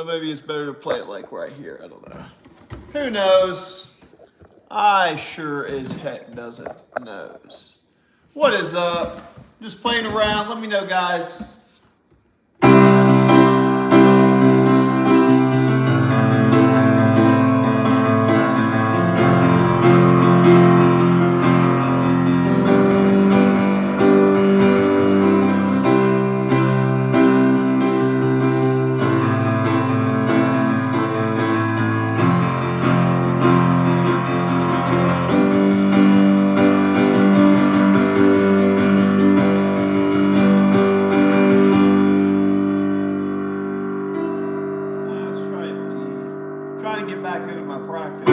Although maybe it's better to play it like right here. I don't know. Who knows? I sure as heck doesn't knows. What is up? Just playing around. Let me know, guys. Trying to get back into my practice.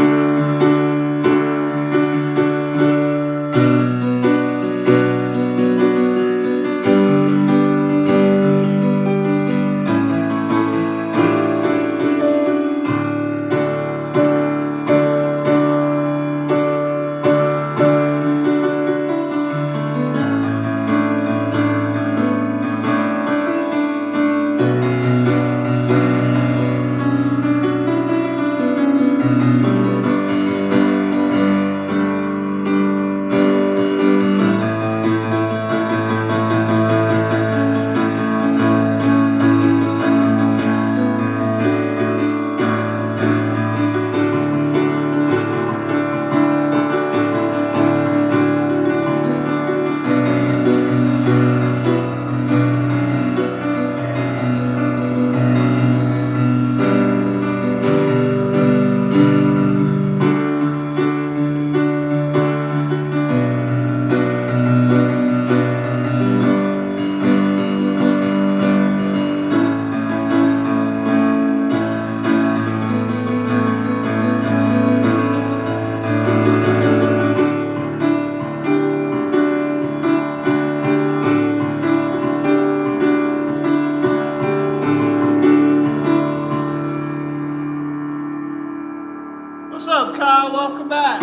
What's up, Kyle? Welcome back.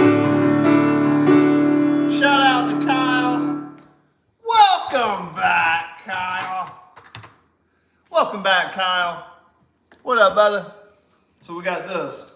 Shout out to Kyle. Welcome back, Kyle. Welcome back, Kyle. What up, brother? So we got this.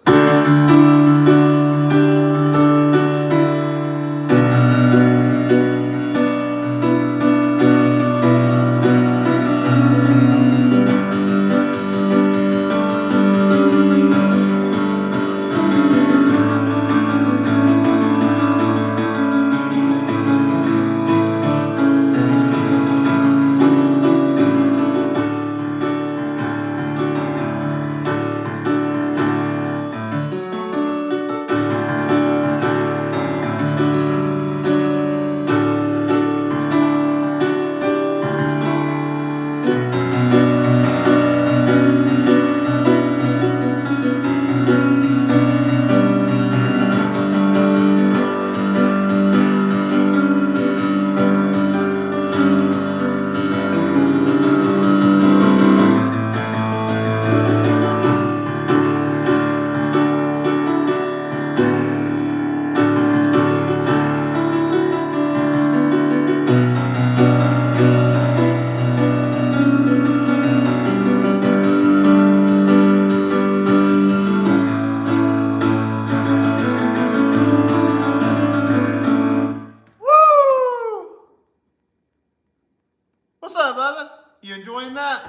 What's up, brother? You enjoying that?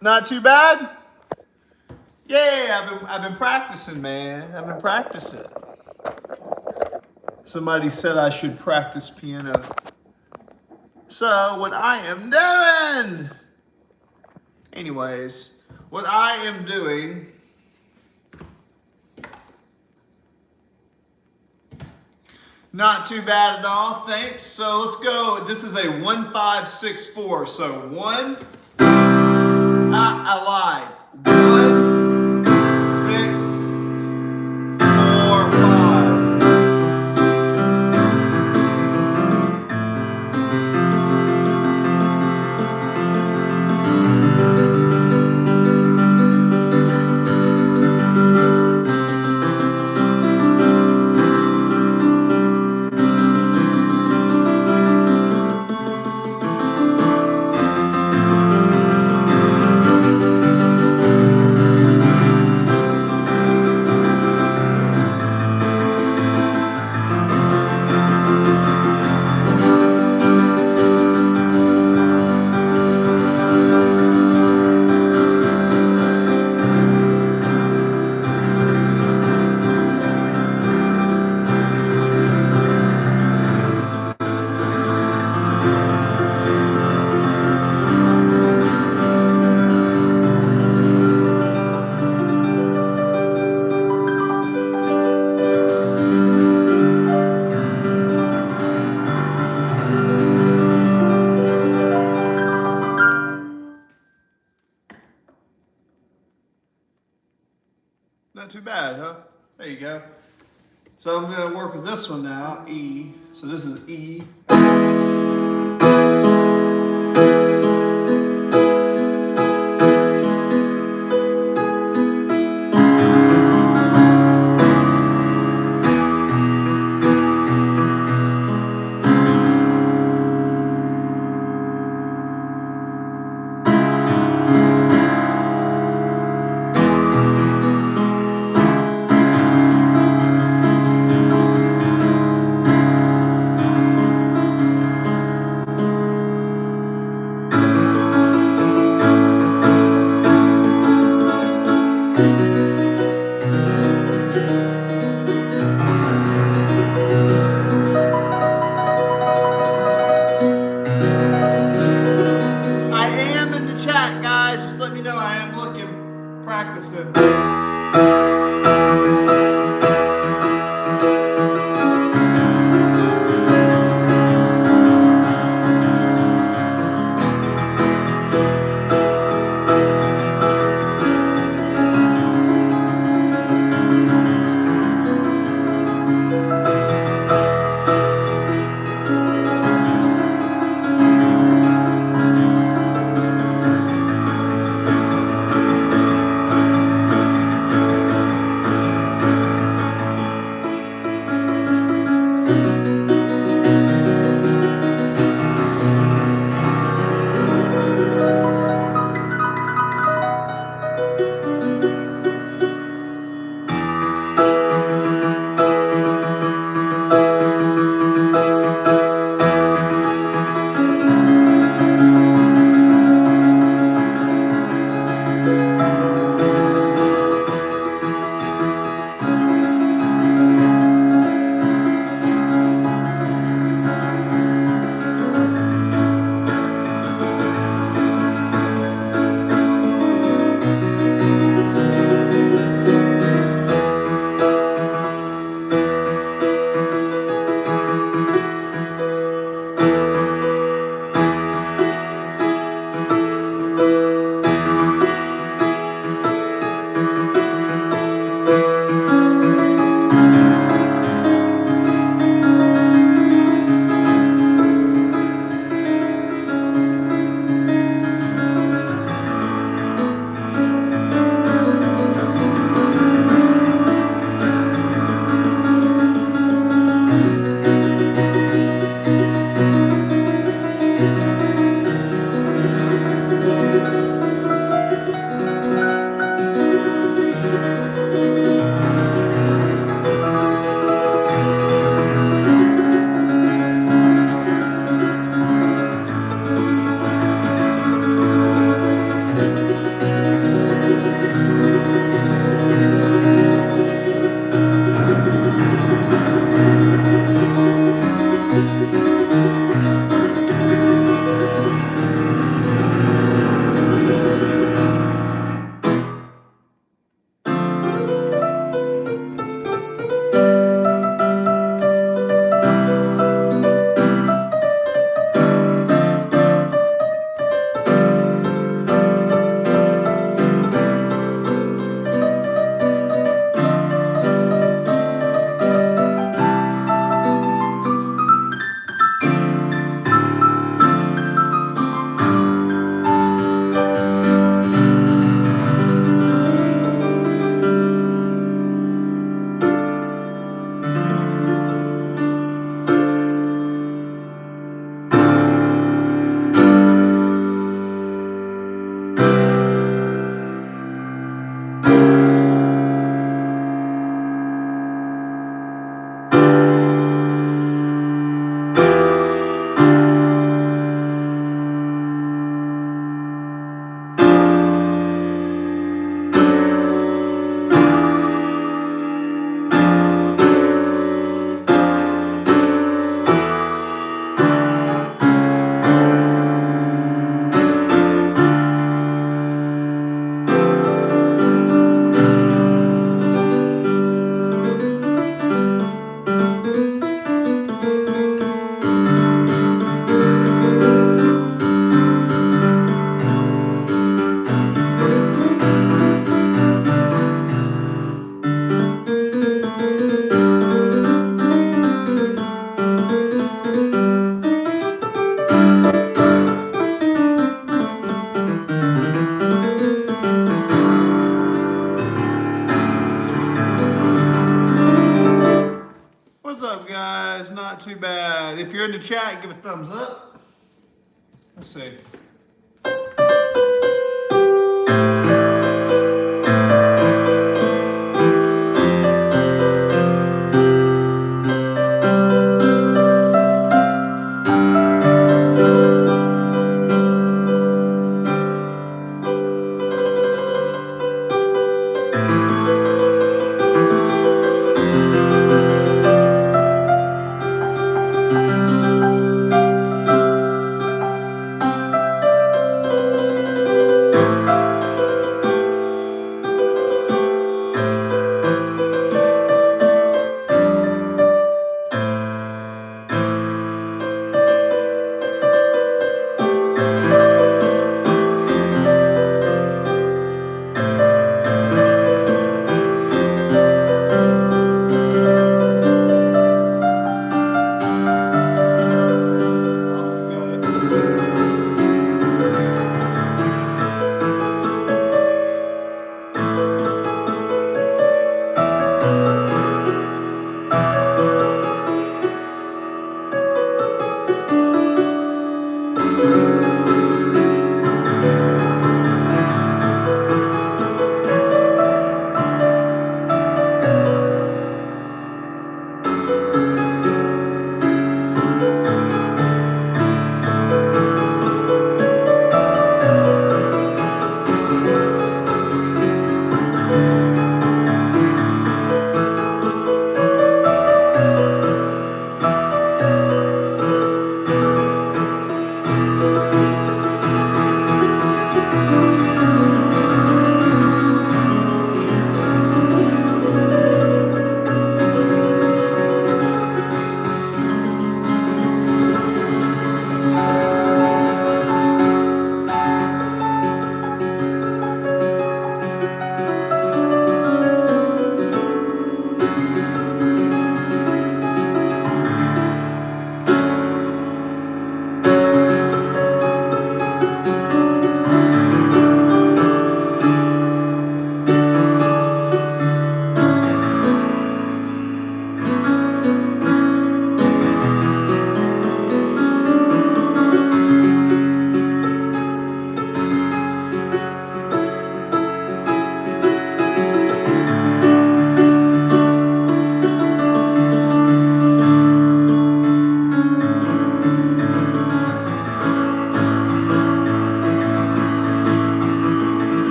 Not too bad? Yeah, I've been practicing, man. I've been practicing. Somebody said I should practice piano. So what I am doing, anyways, what I am doing, not too bad at all, thanks. So let's go. This is a 1-5-6-4. So 1, I lied. 1, 6, 4, 5. Not too bad, huh? There you go. So I'm going to work with this one now, E. So this is E. I am in the chat, guys. Just let me know. I am looking, practicing. Not too bad. If you're in the chat, give a thumbs up. Let's see.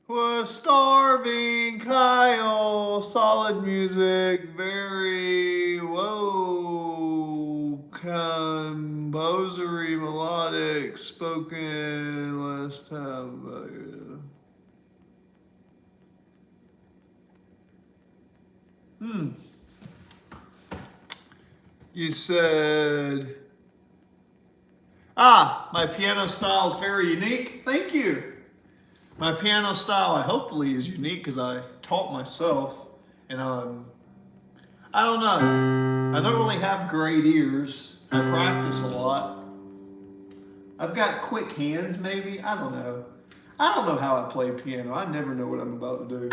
Was starving Kyle, solid music, very whoa, composery, melodic, spoken. Let's have You said, my piano style is very unique. Thank you. My piano style, hopefully, is unique because I taught myself, and I don't know. I don't really have great ears. I practice a lot. I've got quick hands, maybe. I don't know. I don't know how I play piano. I never know what I'm about to do.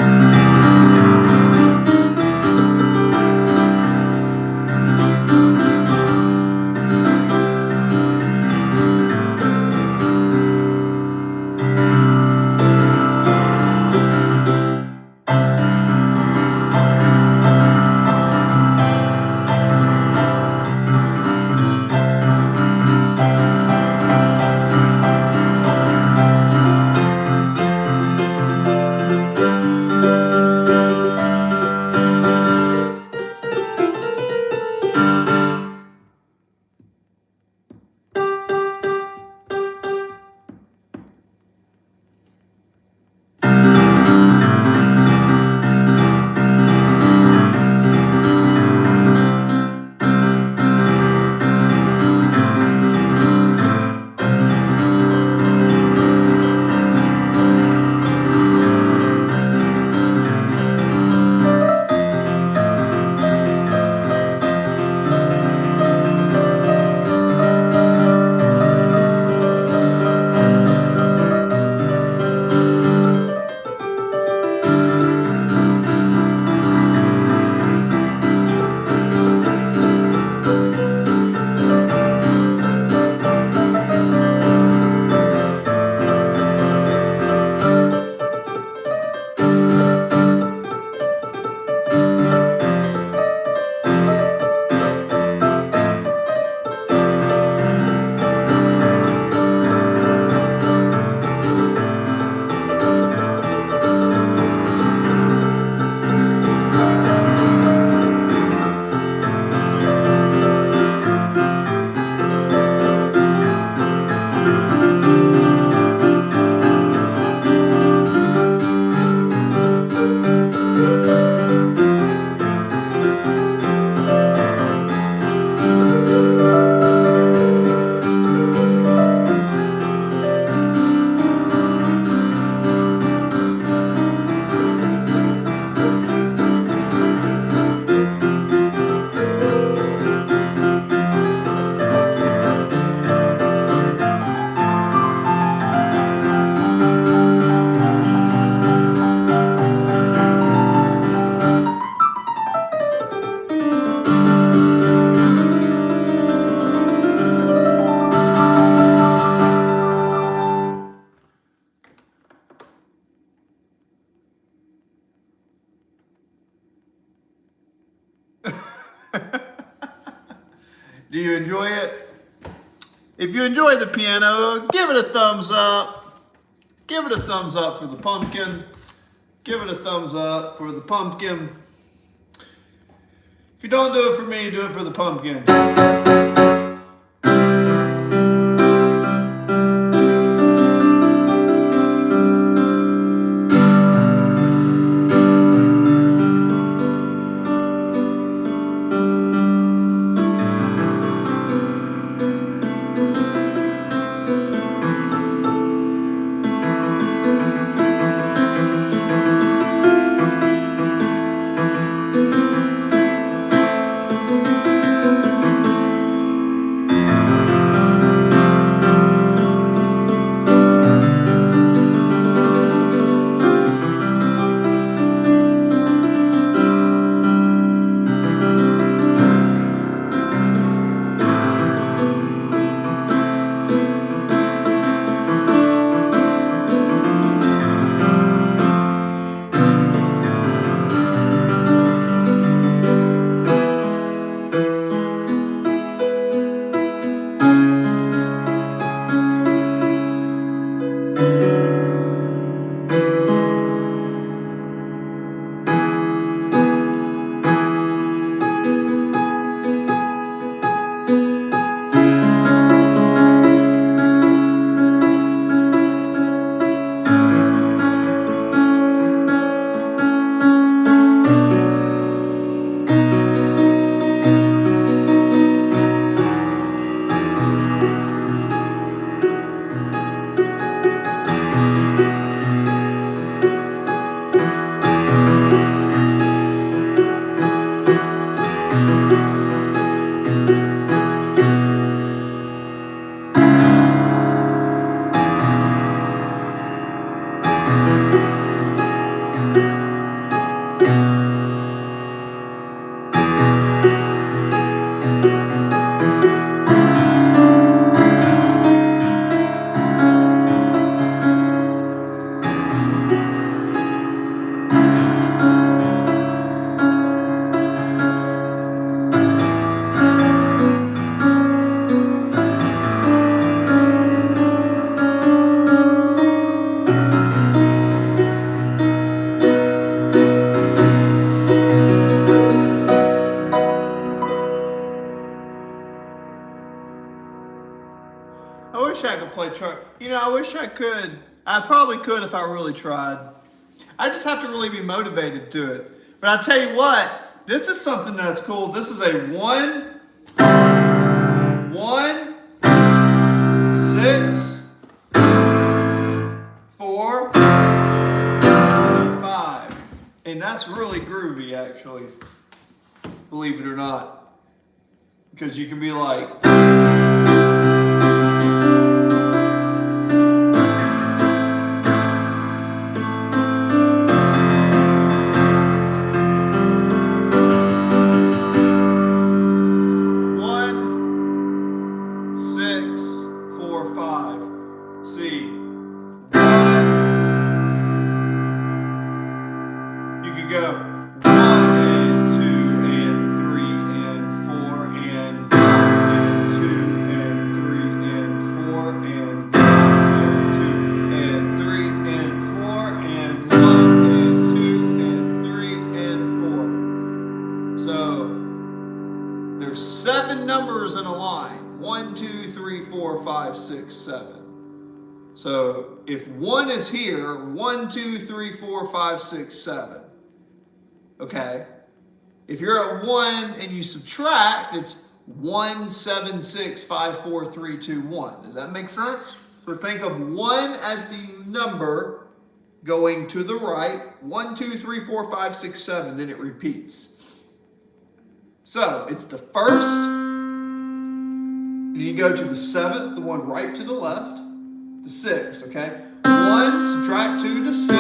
Do you enjoy it? If you enjoy the piano, give it a thumbs up. Give it a thumbs up for the pumpkin. Give it a thumbs up for the pumpkin. If you don't do it for me, do it for the pumpkin. I wish I could play chart. You know, I wish I could. I probably could if I really tried. I just have to really be motivated to it. But I'll tell you what, this is something that's cool. This is a 1, 6, 4, 5. And that's really groovy, actually. Believe it or not. Because you can be like... C. 1. You could go 1 and 2 and 3 and 4 and 1 and 2 and 3 and 4 and 1 and 2 and 3 and 4 and 1 and 2 and 3 and 4. So there's 7 numbers in a line. 1, 2, 3, 4, 5, 6, 7. So if 1 is here, 1, 2, 3, 4, 5, 6, 7. Okay? If you're at 1 and you subtract, it's 1, 7, 6, 5, 4, 3, 2, 1. Does that make sense? So think of 1 as the number going to the right. 1, 2, 3, 4, 5, 6, 7. Then it repeats. So it's the first. And you go to the 7th, the one right to the left. 6, okay? 1, subtract 2 to 6,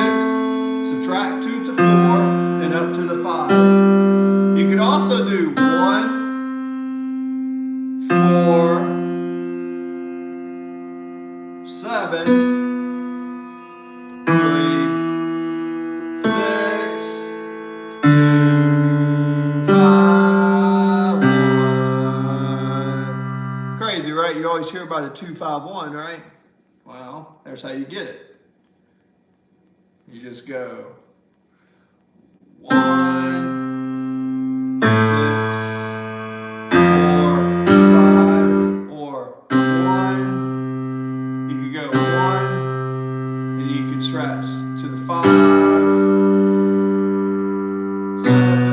subtract 2 to 4, and up to the 5. You could also do 1, 4, 7, 3, 6, 2, 5, 1. crazy, right? You always hear about a 2-5-1, right? Well, there's how you get it. You just go 1, 6, 4, 5, or 1. You could go 1, and you could stress to the 5, 7,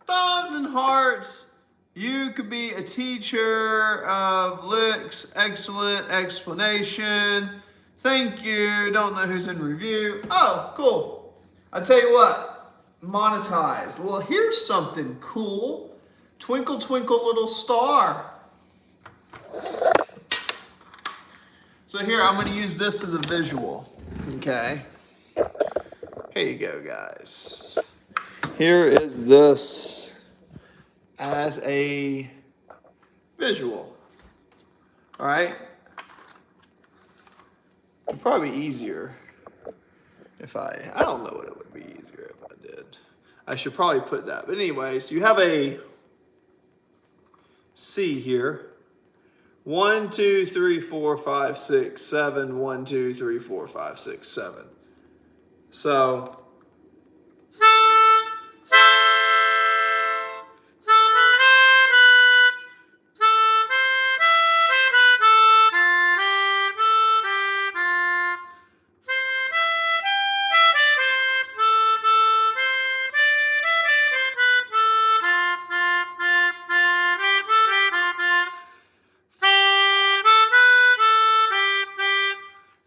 thumbs and hearts. You could be a teacher of licks. Excellent explanation. Thank you. Don't know who's in review. Oh, cool. I tell you what, monetized. Well, here's something cool. Twinkle, twinkle, little star. So here, I'm going to use this as a visual. Okay. Here you go, guys. Here is this as a visual. All right. It'd probably be easier if I don't know what it would be easier if I did. I should probably put that. But anyways, you have a C here. 1, 2, 3, 4, 5, 6, 7. 1, 2, 3, 4, 5, 6, 7. So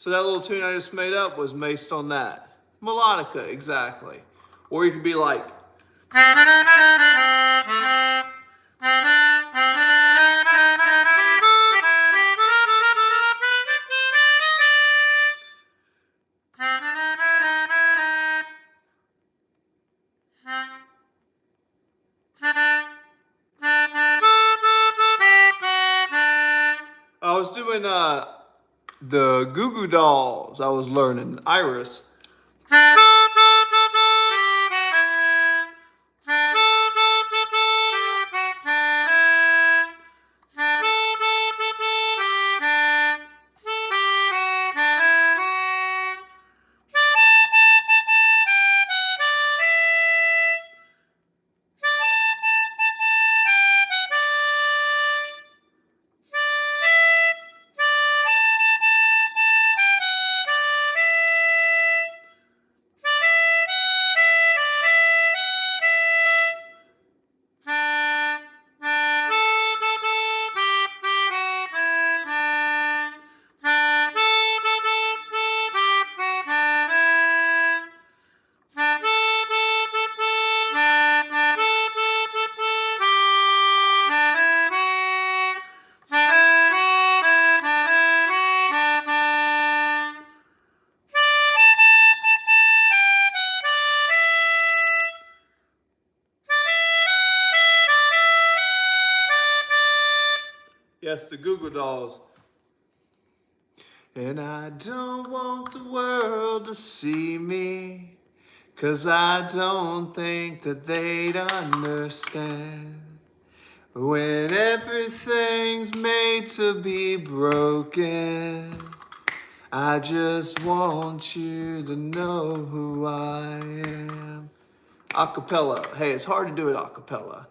So that little tune I just made up was based on that. Melodica, exactly. Or you could be like. I was doing the Goo Goo Dolls. I was learning Iris. Yes, the Goo Goo Dolls. And I don't want the world to see me, 'cause I don't think that they'd understand. When everything's made to be broken, I just want you to know who I am. Acapella. Hey, it's hard to do it acapella.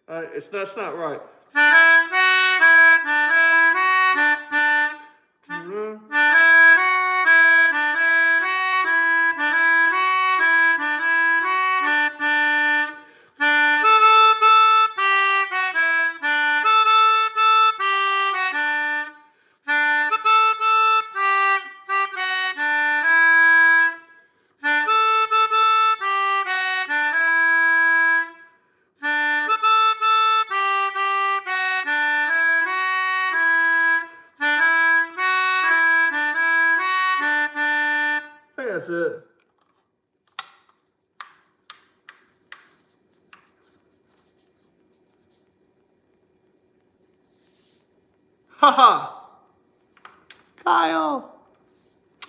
That's not right. That's it. Haha. Kyle.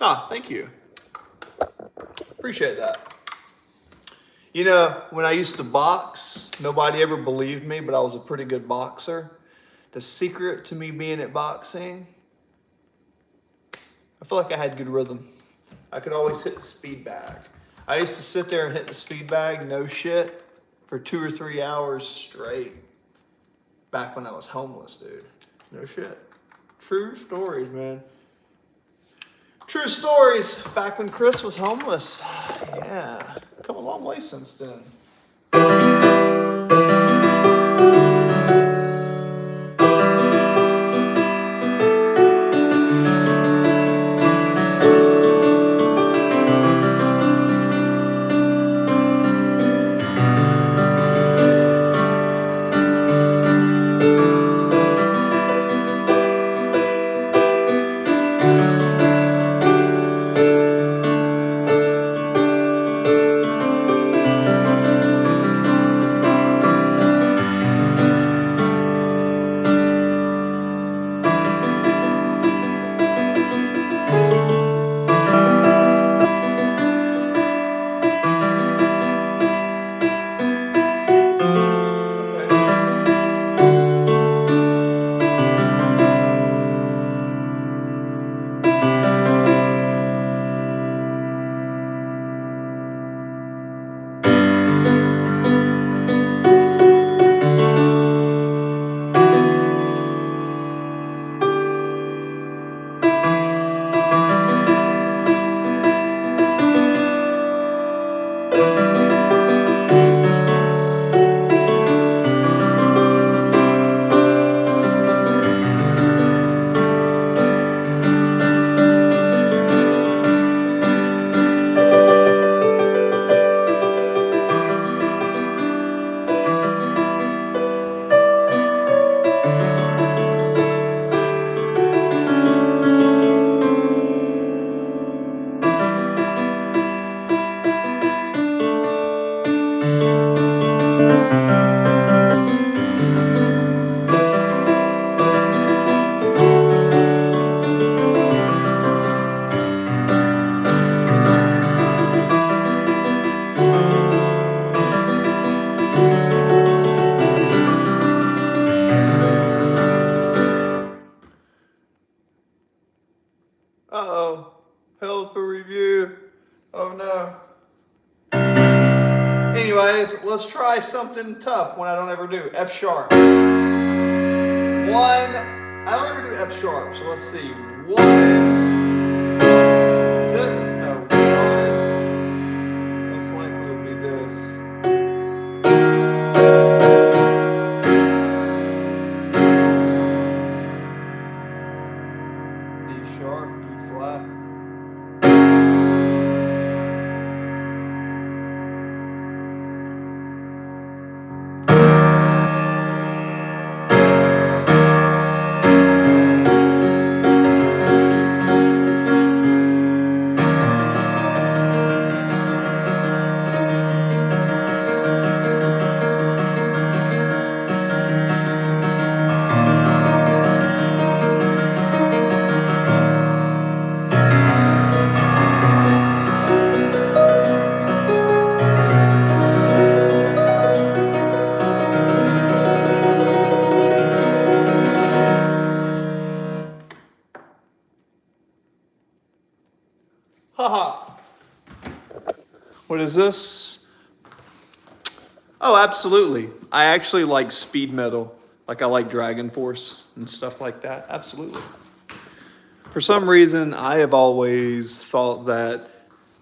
Ah, thank you. Appreciate that. You know, when I used to box, nobody ever believed me, but I was a pretty good boxer. The secret to me being at boxing, I feel like I had good rhythm. I could always hit the speed bag. I used to sit there and hit the speed bag, no shit, for 2 or 3 hours straight. Back when I was homeless, dude. No shit. True stories, man. True stories. Back when Chris was homeless. Yeah. Come a long way since then. Uh-oh. Held for review. Oh no. Anyways, let's try something tough when I don't ever do. F sharp. One. I don't ever do F sharp, so let's see. 1, 6, no, 1. Most likely it'll be this. D sharp, E flat. Haha. What is this? Oh, absolutely. I actually like speed metal. Like I like Dragon Force and stuff like that. Absolutely. For some reason, I have always thought that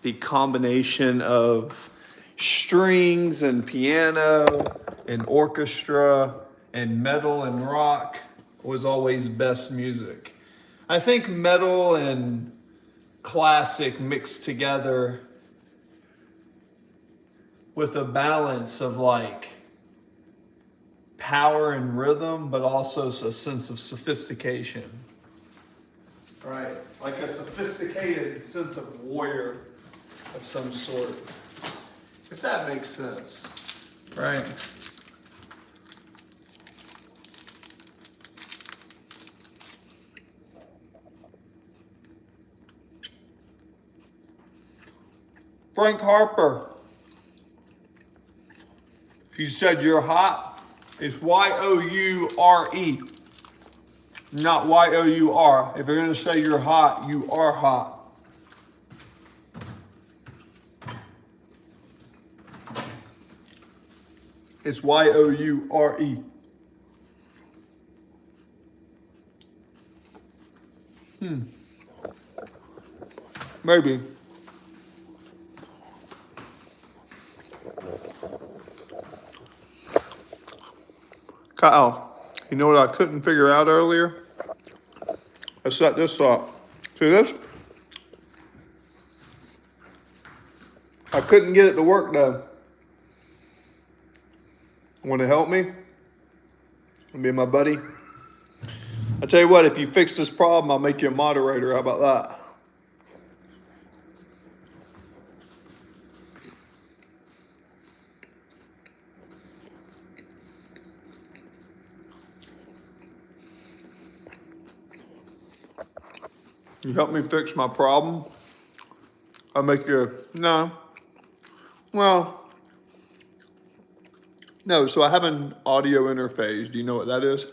the combination of strings and piano and orchestra and metal and rock was always best music. I think metal and classic mixed together with a balance of like power and rhythm, but also a sense of sophistication. Right, like a sophisticated sense of warrior of some sort, if that makes sense, right? Frank Harper, if you said you're hot, it's Y-O-U-R-E, not Y-O-U-R. If you're going to say you're hot, you are hot. It's Y-O-U-R-E. Maybe. Kyle, you know what I couldn't figure out earlier? I set this up. See this? I couldn't get it to work though. Want to help me? Be my buddy? I tell you what, if you fix this problem, I'll make you a moderator. How about that? You help me fix my problem? I'll make you no. Well, no, so I have an audio interface. Do you know what that is?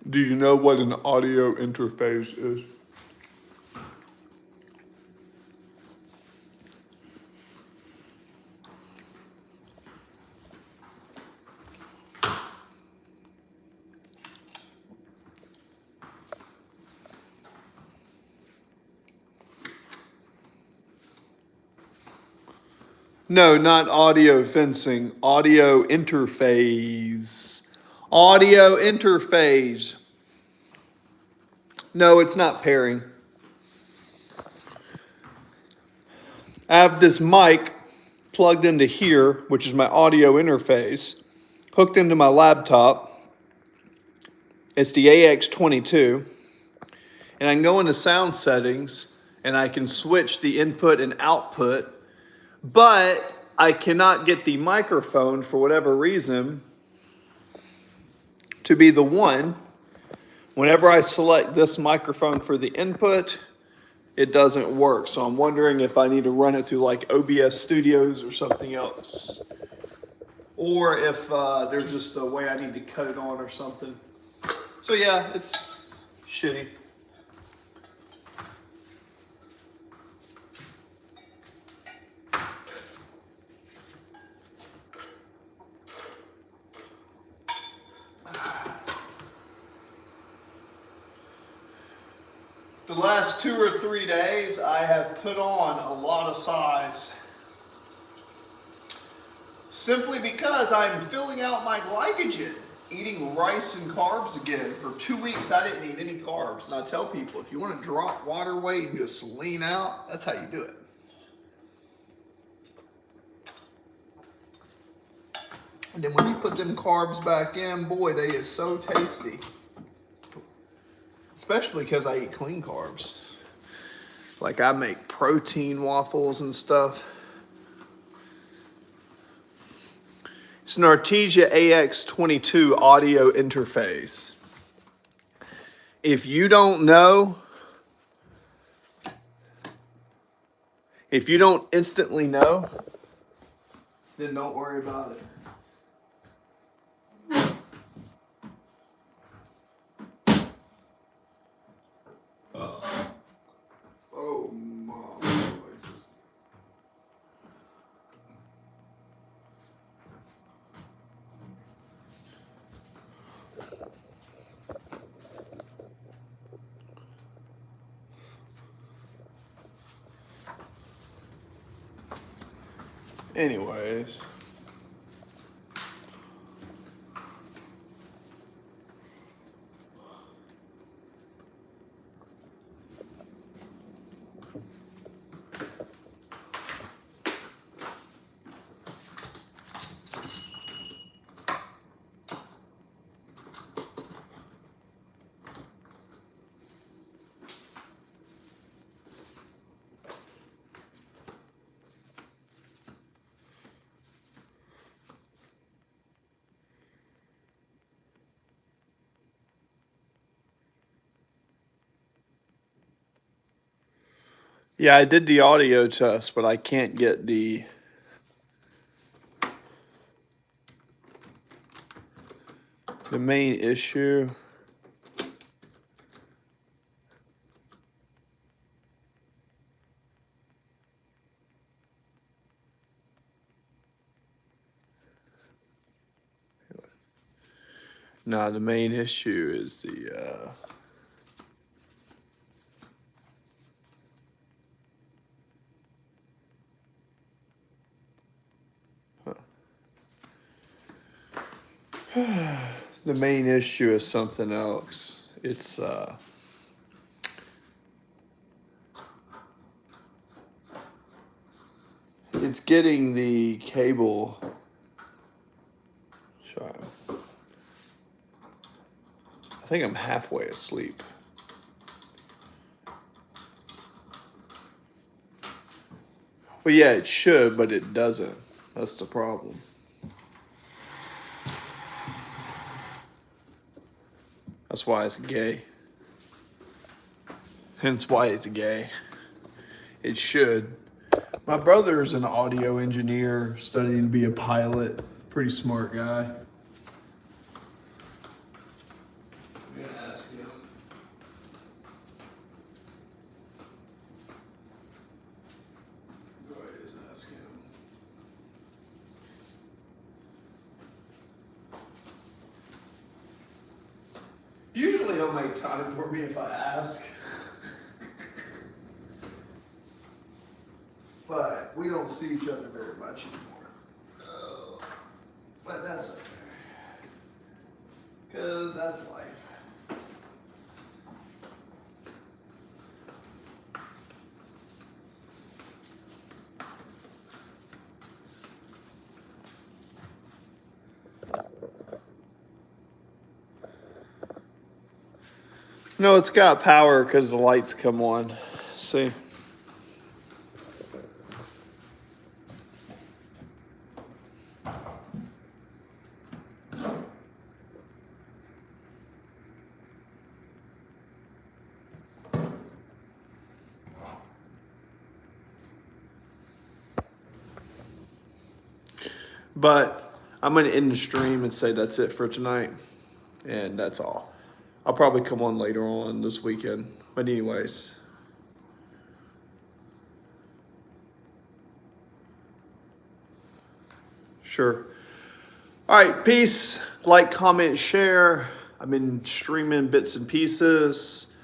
Do you know what an audio interface is? No, not audio fencing. Audio interface. Audio interface. No, it's not pairing. I have this mic plugged into here, which is my audio interface, hooked into my laptop. It's the AX22. And I can go into sound settings and I can switch the input and output, but I cannot get the microphone for whatever reason to be the one. Whenever I select this microphone for the input, it doesn't work. So I'm wondering if I need to run it through like OBS Studios or something else. Or if there's just a way I need to cut it on or something. So yeah, it's shitty. The last 2 or 3 days, I have put on a lot of size. Simply because I'm filling out my glycogen, eating rice and carbs again. For 2 weeks, I didn't eat any carbs. And I tell people, if you want to drop water weight and just lean out, that's how you do it. And then when you put them carbs back in, boy, they get so tasty. Especially because I eat clean carbs. Like I make protein waffles and stuff. It's an Artesia AX22 audio interface. If you don't know, if you don't instantly know, then don't worry about it. Anyways. Yeah, I did the audio test, but I can't get the main issue. No, the main issue is the the main issue is something else. It's getting the cable. Sorry. I think I'm halfway asleep. Well, yeah, it should, but it doesn't. That's the problem. That's why it's gay. Hence why it's gay. It should. My brother's an audio engineer, studying to be a pilot. Pretty smart guy. I'm gonna ask him. Go ahead, just ask him. Usually he'll make time for me if I ask. But we don't see each other very much anymore. But that's okay. Because that's life. No, it's got power because the lights come on. See? But I'm going to end the stream and say that's it for tonight. And that's all. I'll probably come on later on this weekend. But anyways. Sure. All right, peace. Like, comment, share. I've been streaming bits and pieces.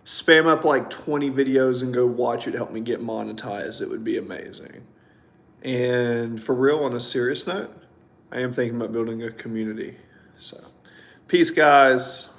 Spam up like 20 videos and go watch it. Help me get monetized. It would be amazing. And for real, on a serious note, I am thinking about building a community. So, peace, guys.